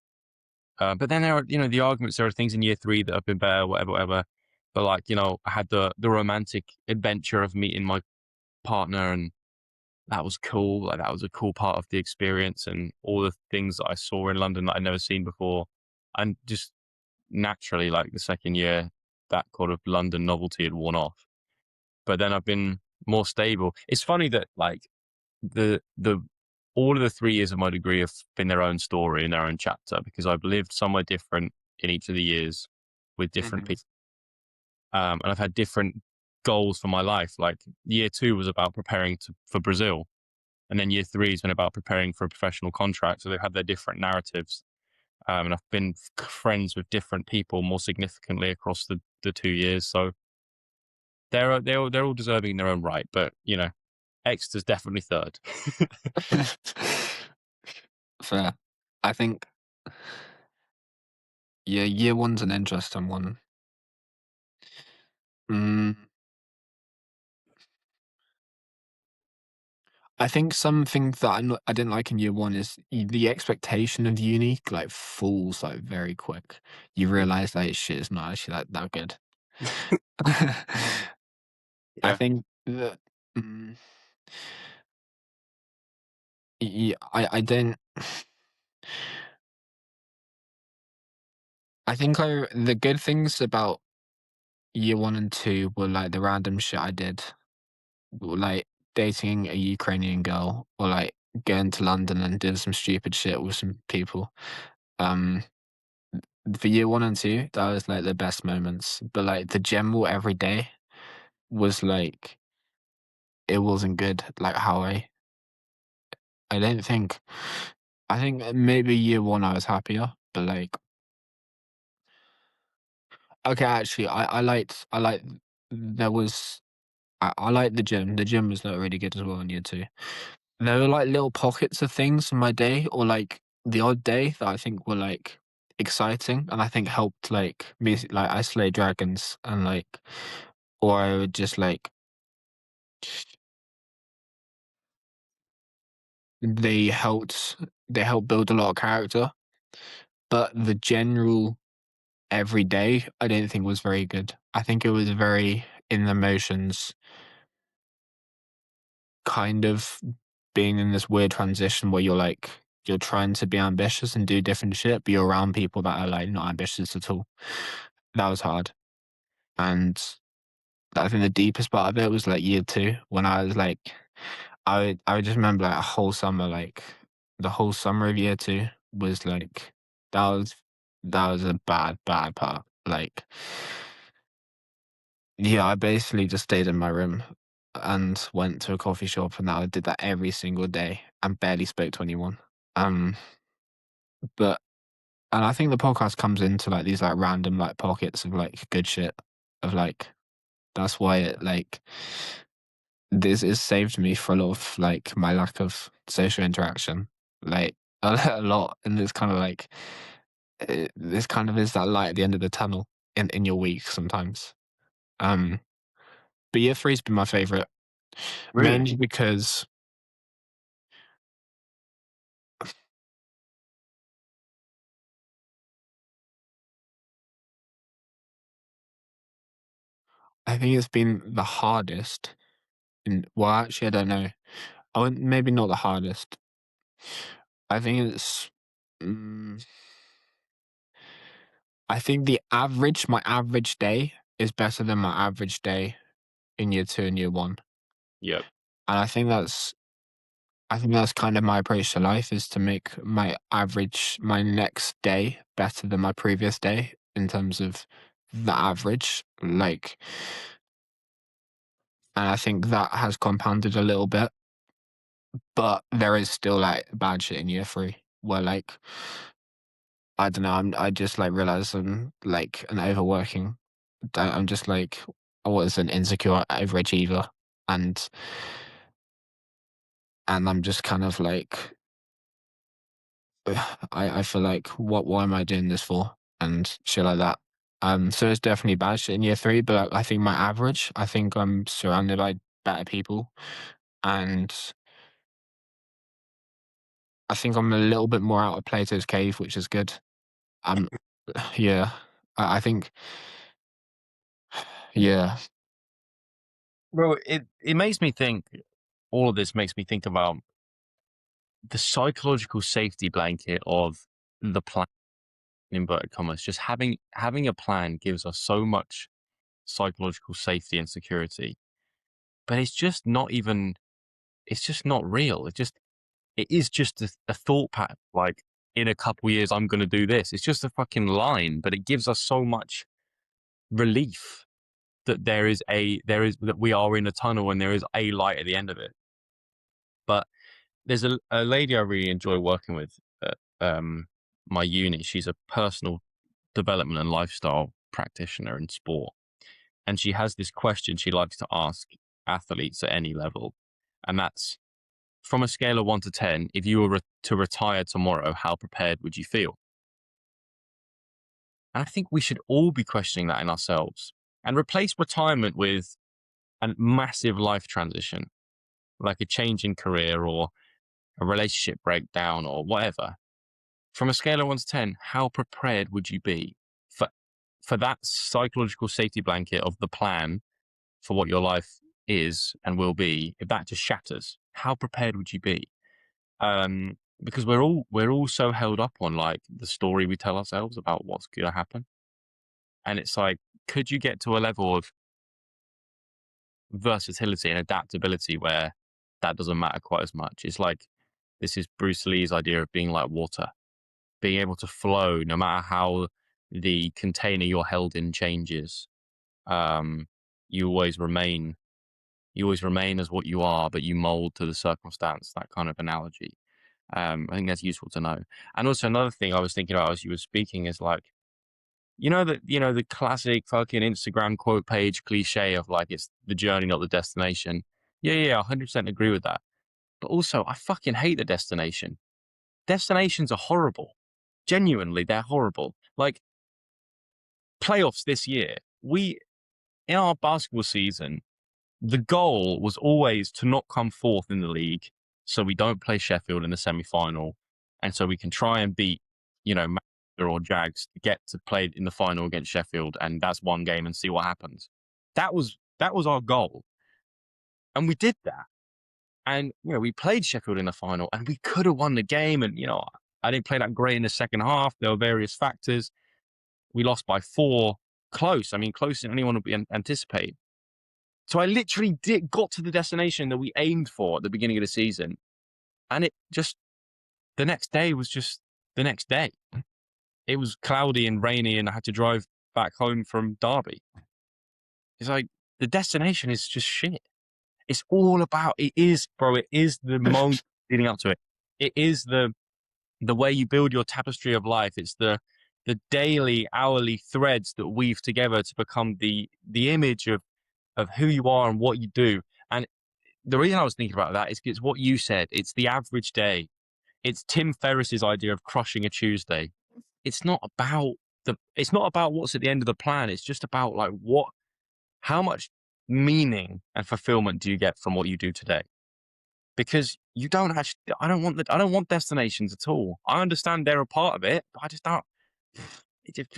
But then there are, the arguments, there are things in year 3 that have been better, whatever. But like, I had the romantic adventure of meeting my partner, and that was cool. Like that was a cool part of the experience, and all the things that I saw in London that I'd never seen before. And just naturally, like the second year, that kind of London novelty had worn off. But then I've been more stable. It's funny that like the all of the 3 years of my degree have been their own story and their own chapter because I've lived somewhere different in each of the years with different people. And I've had different goals for my life. Like year 2 was about preparing for Brazil. And then year 3 has been about preparing for a professional contract. So they've had their different narratives. And I've been friends with different people more significantly across the 2 years. So they're all deserving in their own right. But, Exeter's definitely third. Fair. I think, yeah, year 1's an interesting one. I think something that I didn't like in year 1 is the expectation of uni like falls like very quick. You realize that shit is not actually that good. I Yeah. think that yeah, I don't. I think the good things about year 1 and 2 were like the random shit I did, like dating a Ukrainian girl or like going to London and doing some stupid shit with some people. Um, for year 1 and 2, that was like the best moments. But like the general everyday was like it wasn't good. Like how I don't think. I think maybe year 1 I was happier, but like okay, actually I liked there was I liked the gym. The gym was not really good as well in year 2. There were like little pockets of things in my day, or like the odd day that I think were like exciting, and I think helped like me like I slay dragons and like, or I would just like they helped they helped build a lot of character, but the general everyday I didn't think was very good. I think it was very in the motions, kind of being in this weird transition where you're trying to be ambitious and do different shit, but you're around people that are like not ambitious at all. That was hard. And I think the deepest part of it was like year two when I was like I would just remember like a whole summer, like the whole summer of year two was like that was that was a bad part. Like yeah, I basically just stayed in my room and went to a coffee shop, and I did that every single day and barely spoke to anyone. Um, but and I think the podcast comes into like these like random like pockets of like good shit of like that's why it like this has saved me for a lot of like my lack of social interaction, like a lot, and it's kind of like this kind of is that light at the end of the tunnel in your week sometimes. Um, but year three's been my favorite. Really? Mainly because I think it's been the hardest. Well, actually, I don't know. I wouldn't, maybe not the hardest. I think it's. Mm, I think my average day is better than my average day in year two and year one, Yep. and I think that's kind of my approach to life is to make my next day better than my previous day in terms of the average. Like, and I think that has compounded a little bit, but there is still like bad shit in year three where like I don't know. I just like realize I'm like an overworking. I'm just like I was an insecure overachiever, and I'm just kind of like I feel like why am I doing this for and shit like that. So it's definitely bad shit in year three, but like, I think my average, I think I'm surrounded by better people, and I think I'm a little bit more out of Plato's cave, which is good. Um, yeah, I think, yeah, Well, it makes me think. All of this makes me think about the psychological safety blanket of the plan, in inverted commas. Just having a plan gives us so much psychological safety and security, but it's just not even. It's just not real. It is just a thought pattern. Like in a couple years, I'm going to do this. It's just a fucking line, but it gives us so much relief that there is that we are in a tunnel and there is a light at the end of it. But there's a lady I really enjoy working with at my uni. She's a personal development and lifestyle practitioner in sport, and she has this question she likes to ask athletes at any level, and that's from a scale of 1 to 10, if you were to retire tomorrow, how prepared would you feel? And I think we should all be questioning that in ourselves and replace retirement with a massive life transition, like a change in career or a relationship breakdown or whatever. From a scale of 1 to 10, how prepared would you be for, for that psychological safety blanket of the plan for what your life is and will be? If that just shatters, how prepared would you be? Because we're all so held up on like the story we tell ourselves about what's going to happen, and it's like, could you get to a level of versatility and adaptability where that doesn't matter quite as much? It's like this is Bruce Lee's idea of being like water, being able to flow no matter how the container you're held in changes. Um, you always remain you always remain as what you are, but you mold to the circumstance. That kind of analogy. I think that's useful to know. And also another thing I was thinking about as you were speaking is like, the classic fucking Instagram quote page cliche of like it's the journey, not the destination. Yeah, 100% agree with that. But also, I fucking hate the destination. Destinations are horrible. genuinely, they're horrible. Like playoffs this year, in our basketball season, the goal was always to not come fourth in the league, so we don't play Sheffield in the semi-final, and so we can try and beat, Manchester or Jags to get to play in the final against Sheffield, and that's one game and see what happens. That was our goal, and we did that. And we played Sheffield in the final, and we could have won the game. And I didn't play that great in the second half. There were various factors. We lost by 4, close. I mean, closer than anyone would anticipate. So I literally got to the destination that we aimed for at the beginning of the season. And the next day was just the next day. It was cloudy and rainy, and I had to drive back home from Derby. It's like, the destination is just shit. It's all about, it is the moment leading up to it. It is the way you build your tapestry of life. It's the daily, hourly threads that weave together to become the image of who you are and what you do. And the reason I was thinking about that is it's what you said. It's the average day. It's Tim Ferriss's idea of crushing a Tuesday. It's not about what's at the end of the plan. It's just about how much meaning and fulfillment do you get from what you do today? Because you don't actually, I don't want destinations at all. I understand they're a part of it, but I just don't.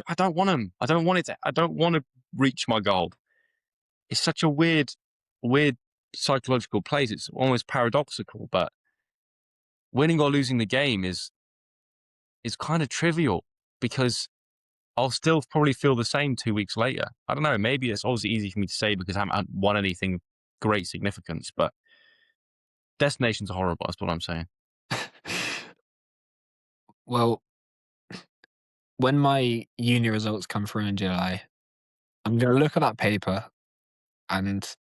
I don't want them. I don't want it. I don't want to reach my goal. It's such a weird psychological place. It's almost paradoxical, but winning or losing the game is kind of trivial, because I'll still probably feel the same 2 weeks later. I don't know. Maybe it's obviously easy for me to say because I haven't won anything of great significance, but destinations are horrible. That's what I'm saying. Well, when my uni results come through in July, I'm going to look at that paper, and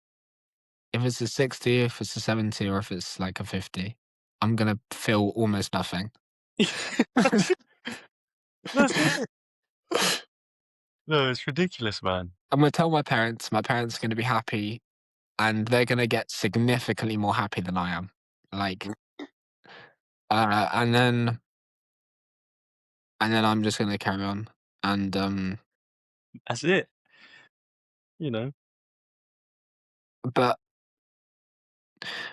if it's a 60, if it's a 70, or if it's like a 50, I'm going to feel almost nothing. That's it. No, it's ridiculous, man. I'm going to tell my parents. My parents are going to be happy, and they're going to get significantly more happy than I am. And then I'm just going to carry on. And that's it. But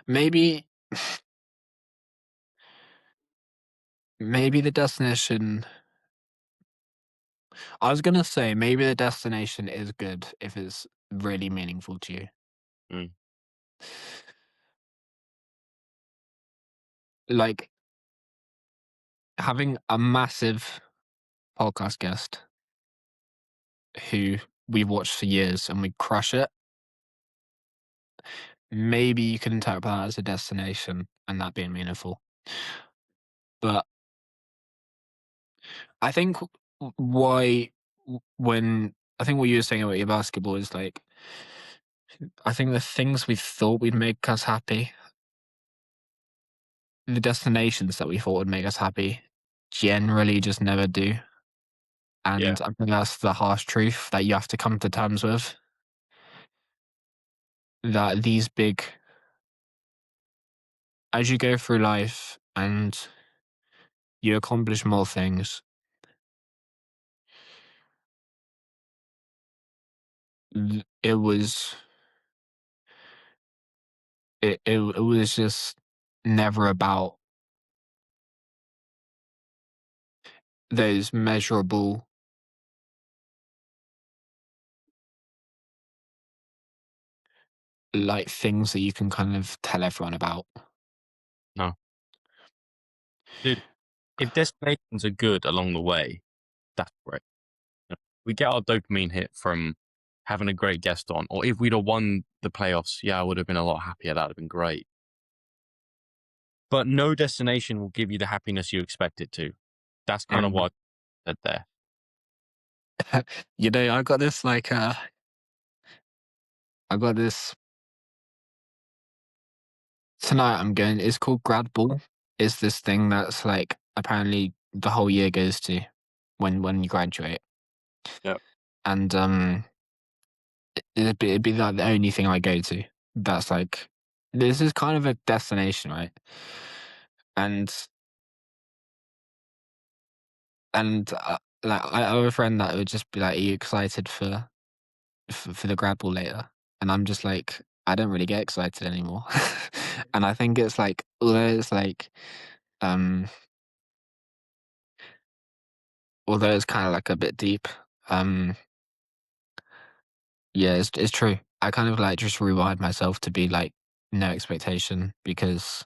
maybe the destination. I was gonna say maybe the destination is good if it's really meaningful to you. Mm. Like having a massive podcast guest who we've watched for years and we crush it. Maybe you can interpret that as a destination and that being meaningful. But I think what you were saying about your basketball is like, I think the things we thought would make us happy, the destinations that we thought would make us happy, generally just never do. And Yeah. I think that's the harsh truth that you have to come to terms with. That these big, as you go through life and you accomplish more things, it was just never about those measurable like things that you can kind of tell everyone about. No. Dude, if destinations are good along the way, that's great. We get our dopamine hit from having a great guest on, or if we'd have won the playoffs, I would have been a lot happier. That would have been great. But no destination will give you the happiness you expect it to. That's kind of what I said there. I got this tonight. It's called grad ball. It's this thing that's like apparently the whole year goes to when you graduate. Yep. And it'd be like the only thing I go to. That's like, this is kind of a destination, right? And And like I have a friend that would just be like, "Are you excited for the grad ball later?" And I'm just like, I don't really get excited anymore. And I think it's like, um, although it's kind of like a bit deep, um, yeah, it's true. I kind of like just rewired myself to be like no expectation because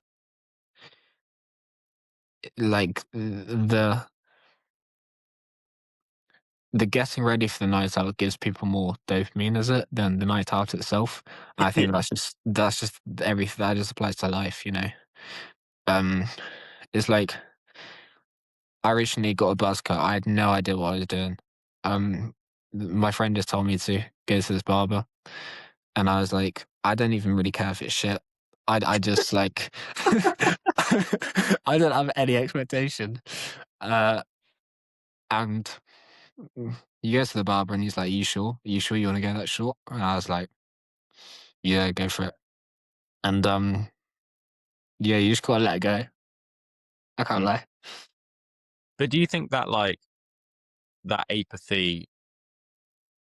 like the getting ready for the night out gives people more dopamine, is it, than the night out itself. And I think Yeah. that's just everything that just applies to life, you know. Um, it's like I originally got a buzz cut. I had no idea what I was doing. My friend just told me to go to this barber, and I was like, I don't even really care if it's shit. I just like I don't have any expectation. Uh, and you go to the barber, and he's like, "You sure? Are you sure you want to go that short?" And I was like, "Yeah, go for it." And yeah, you just gotta let it go. I can't lie. But do you think that like that apathy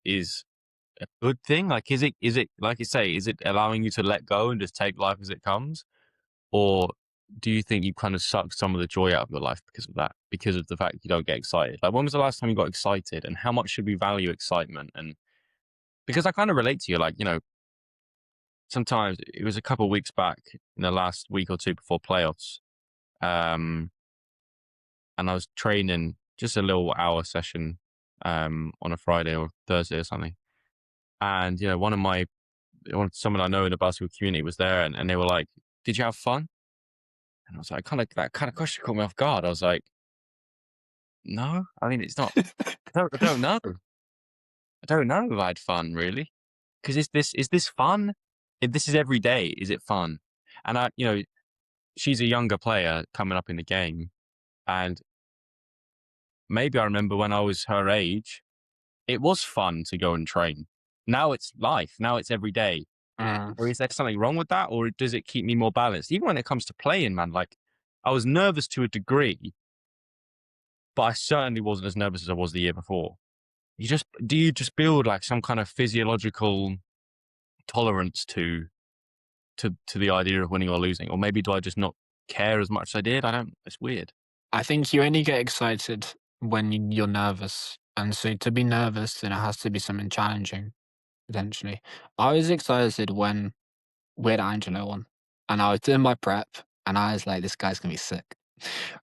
is a good thing? Like, is it like you say, is it allowing you to let go and just take life as it comes, or do you think you kind of suck some of the joy out of your life because of that, because of the fact you don't get excited? Like, when was the last time you got excited, and how much should we value excitement? And because I kind of relate to you, like, you know, sometimes it was a couple of weeks back in the last week or two before playoffs, um, and I was training just a little hour session on a Friday or Thursday or something, and you know, someone I know in the basketball community was there, and they were like, "Did you have fun?" And I was like, that kind of question caught me off guard. I was like, "No, I mean, it's not. I don't know. I don't know if I had fun really, because is this fun? If this is every day, is it fun?" And you know, she's a younger player coming up in the game, and maybe I remember when I was her age, it was fun to go and train. Now it's life. Now it's every day. Mm. Or is there something wrong with that? Or does it keep me more balanced? Even when it comes to playing, man, like I was nervous to a degree, but I certainly wasn't as nervous as I was the year before. Do you just build like some kind of physiological tolerance to the idea of winning or losing? Or maybe do I just not care as much as I did? I don't, it's weird. I think you only get excited when you're nervous, and so to be nervous, then it has to be something challenging potentially. I was excited when we had Angelo on, and I was doing my prep, and I was like, "This guy's gonna be sick."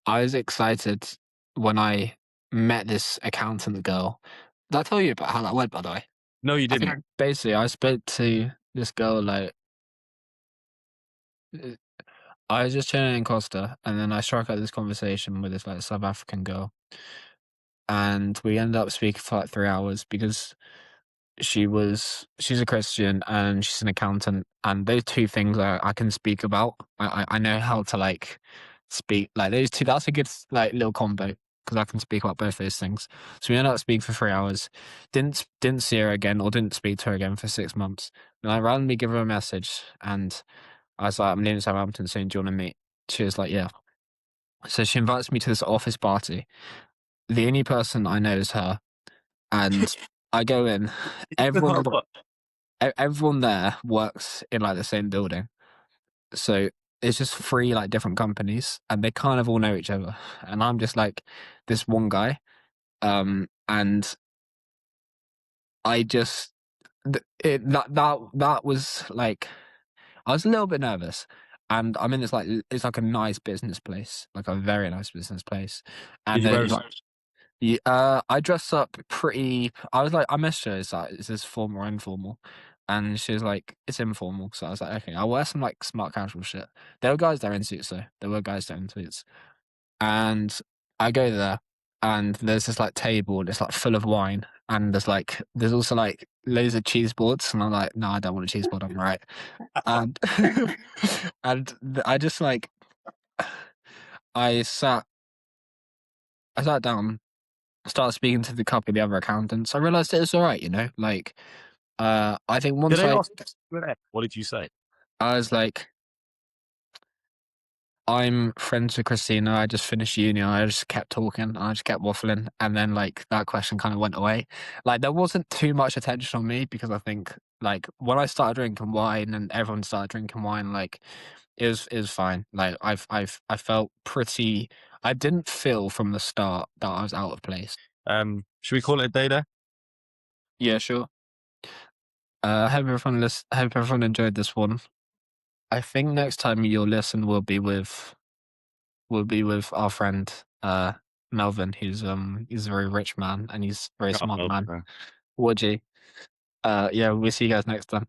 I was excited when I met this accountant girl. Did I tell you about how that went, by the way? No, you I think didn't. basically I spoke to this girl like uh, I was just chilling in Costa, and then I struck up this conversation with this like South African girl, and we ended up speaking for like 3 hours because she's a Christian and she's an accountant, and those two things I can speak about. I know how to like speak like those two. That's a good like little combo because I can speak about both those things. So we ended up speaking for 3 hours. Didn't see her again or didn't speak to her again for 6 months. And I randomly give her a message, and I was like, "I'm leaving Southampton soon. Do you want to meet?" She was like, "Yeah." So she invites me to this office party. The only person I know is her, and I go in. Everyone everyone there works in like the same building. So it's just three like different companies, and they kind of all know each other. And I'm just like this one guy. And I just that was like I was a little bit nervous. And I'm in this like it's like a nice business place, like a very nice business place. Did And you wear a there's like suit? yeah, I dressed up pretty. I was like, I messaged her, it's like, is this formal or informal? And she was like, it's informal. So I was like, okay, I'll wear some like smart casual shit. There were guys there in suits though. There were guys there in suits. And I go there, and there's this like table, and it's like full of wine. And there's also like loads of cheese boards. And I'm like, no, I don't want a cheese board. I'm right. And, I just like, I sat, I sat down, started speaking to the couple of the other accountants. I realized it was all right, you know. Like, I think Did once they ask you? What did you say? I was like, I'm friends with Christina. I just finished uni and I just kept talking and I just kept waffling. And then like that question kind of went away. Like there wasn't too much attention on me because I think like when I started drinking wine and everyone started drinking wine, like it was fine. Like I felt pretty. I didn't feel from the start that I was out of place. Should we call it a day there? Yeah, sure. I hope everyone enjoyed this one. I think next time you'll listen will be with our friend Melvin. He's a very rich man and he's a very smart man. Okay. Would you? Yeah, we'll see you guys next time.